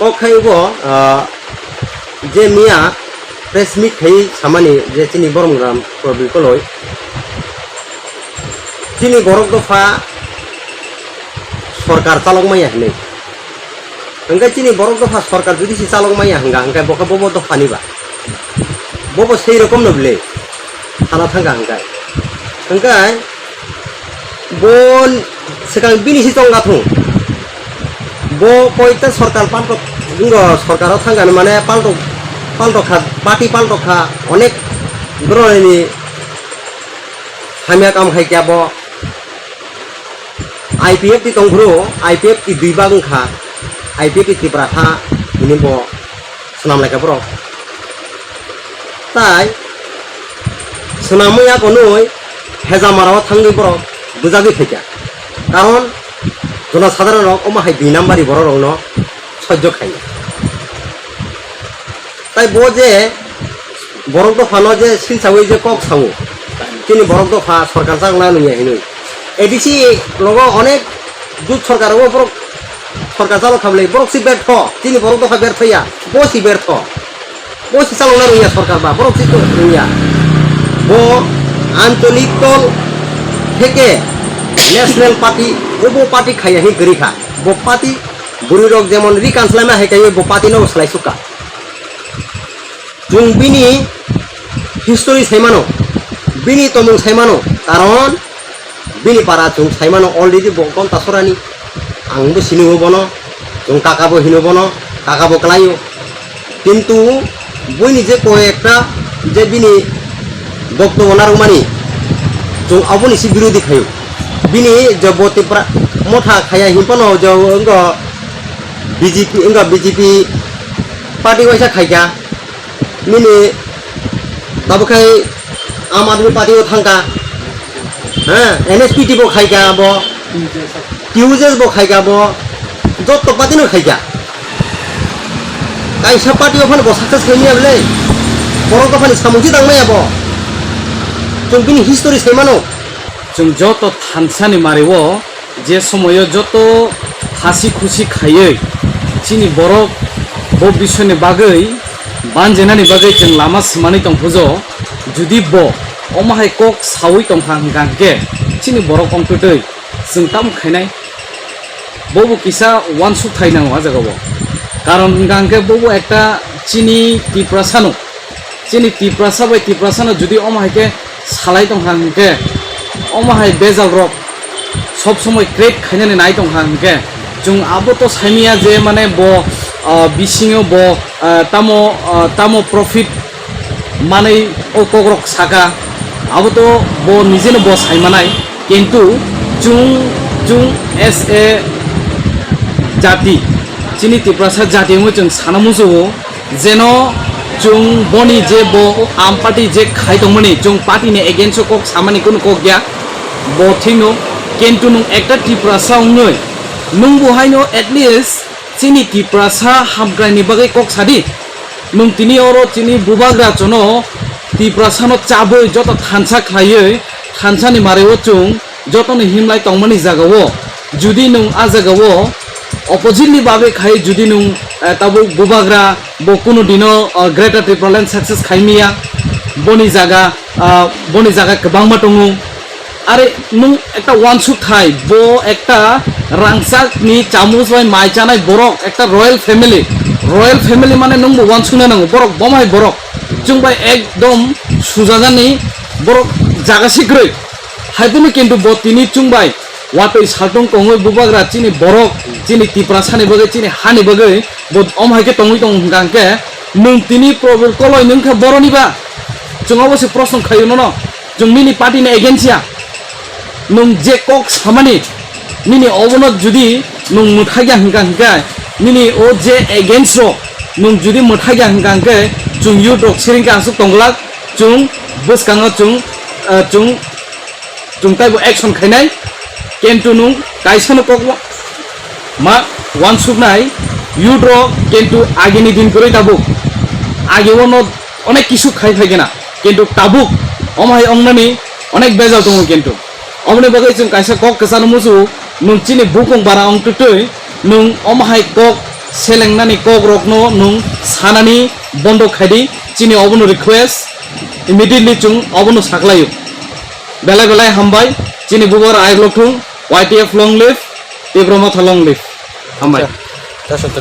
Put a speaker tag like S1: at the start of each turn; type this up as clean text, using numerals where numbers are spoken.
S1: kok khaibo je mia press meet khai samani je chini borom gram probil koloi chini borok dofa সরকার চালক মাইয়া হলে হংকাই চিনি বরক দফা সরকার যদি সে চালক মাইয়া হঙ্গা হংকাই বকে বব দফা নিবা বব সেই রকম নবলে থানা থাঙ্গা হংকাই হংকাই বন সেখান বিনি সি চঙ্গা থুং ব কয়টা সরকার পাল্টো সরকারও থাঙ্গান মানে পাল্টো খা পার্টি পাল্টো খা অনেক ধরনের হামিয়া কাম খাইকিয়া ব IPF di tongkro, IPF di dui bagung kha, IPF di Phirok Kha, ini bo senam lagi bro. Tai senamu ya konoi, heza marawat tanggi bro, bujagi peka. Karon, jona sadaran rok, oma hai binam bari bro rong no, sojok hai. Tai bo je, borok to fano je silsawi je kok sangu, kini borok to fa sarkar sang lanu ya ini. ADC logo অনেক দুধ সরকার ও বড় সরকার চালু খাবলে বড় C ব্যর্থ তিনি বড় দফা ব্যর্থ ইয়া বসি ব্যর্থ বসি চালু না রইয়া সরকার বা বড় সি রইয়া ও আঞ্চলিক দল থেকে ন্যাশনাল পার্টি ওবো পার্টি খাইয়া হি গরি খা বো পার্টি বুড়ি রক যেমন রিকানসলাইমা হেকাই বো পার্টি ন সলাই সুকা জুং বিনি হিস্টোরি সাইমানো বিনি তমুং সাইমানো কারণ bini para jung saimano already bongkon tasorani angbo sini bono jung kakabo hino bono kakabo kelayo কিন্তু বইনি যে কয়েকটা যে বিনি বক্তব্য নারমানি জং আবনি সি বিরোধী খায়ো বিনি জবতি মথা খায়া হিমপনো জং বিজেপি পার্টি কইসা খাইকা মিনি তাবখাই আম আদমি পার্টিও থাঙ্কা হ্যাঁ NSPT বো খাইকা বো টিউজেস বো খাইকা বো যত পাতিনো খাইকা কাইসা পার্টি ওখানে বো সাকসেস খাইনিয়া বলে বড় দফানি সামুজি দাংমায়া বো जों बिनि हिस्टरि साइमानो
S2: जों যত थानसानि मारेवो जे समयो যত हासि खुसि खायो चिनि बरक बो बिसयनि बागै बानजेनानि बागै जों लामा सिमानि दंफोजो जुदि बो अमाहाय कक सावै दंफां गांगे चिनि बरक अंतदै जों ताम खायनाय बबो किसा वान सुक थाइनांगौ आजागावो कारण गांगे बबो एकटा चिनि तिप्रासानो चिनि तिप्रासा बाय तिप्रासानो जुदि अमाहायके सालाय दंहांगे अमाहाय बेजाल रक सब समय क्रेक खायनानै नाय दंहांगे जों आबो तो साइमिया जे माने बो बिसिङो बो तामो प्रॉफिट माने ओ कग्रक साका आबो तो बो निजेनो बो साइमानाय किन्तु जों एस ए जाति चिनि तिप्रासा जातिमो जों सानामुजो जेन जों बनि जे बो आम पार्टी जे खायदोंमोनि जों पार्टीनि एगेन्स्ट कक सामानि कुनु कक गया बो थिनो किन्तु नुं एकटा तिप्रासा उनै नुं बहायनो एटलिस्ट चिनि तिप्रासा हामग्रानि बागै कक सादि नुं तिनि अरो चिनि बुबाग्रा जनो तिप्रासानो चाबै जत थानसा खायै थानसानि मारेवो जों जतनो हिमलाय तंमोनि जागावो जुदि नुं आ जागावो अपोजिटली बाबे खाय जुदि नुं ताबो बुबाग्रा बो कुनु दिनो ग्रेटर ट्रिपल सक्सेस खायमिया बनि जागा गोबांमा दङो आरे नुं एकटा वान सुक थाय बो एकटा रांसाकनि चामुस बाय मायचानाय बरक एकटा रयेल फैमिली माने नुं बो वान सुना नांगौ बरक बमाय बरक जों बाय एकदम सुजाजानि बरक जागासिग्रै हायबुनि किन्तु बो तिनि चुंबाय वाटै सालटं तङै बुबाग्रा चिनि बरक चिनि तिप्रासानि बागै चिनि हानि बागै बो अमहायके तङै दं गांके नों तिनि प्रबल कलय नोंखा बरनिबा जों अबसे प्रश्न खायो न जों मिनि पार्टीनि एगेन्सिया नों जे कक सामानि मिनि अबनत जुदि नों मुथाया हंगा मिनि ओ जे एगेन्स्ट नों जुदि मुथाया हंगा जों युद्ध सिरिंका आसु तंगला जों बसकाङो जों ताइबो एक्शन खायनाय किन्तु नुं काइसानो कक मा वान सुकनाय युद्ध किन्तु आगेनि दिन करे ताबुक आगेवो न अनेक किसु खाय फायगेना किन्तु ताबुक अमाय अंगनानि अनेक बेजाल दङ किन्तु अमने बगै जों काइसा कक कसानो मुजु नुं चिनि बुकं बारा अंतुतै नुं अमाय कक selengnani kok rokno nung sanani bondo khaidi chini obono request immediately chung obono saklayo belai belai hambai chini bubar aiglokhung YTF long live tibroma long live hambai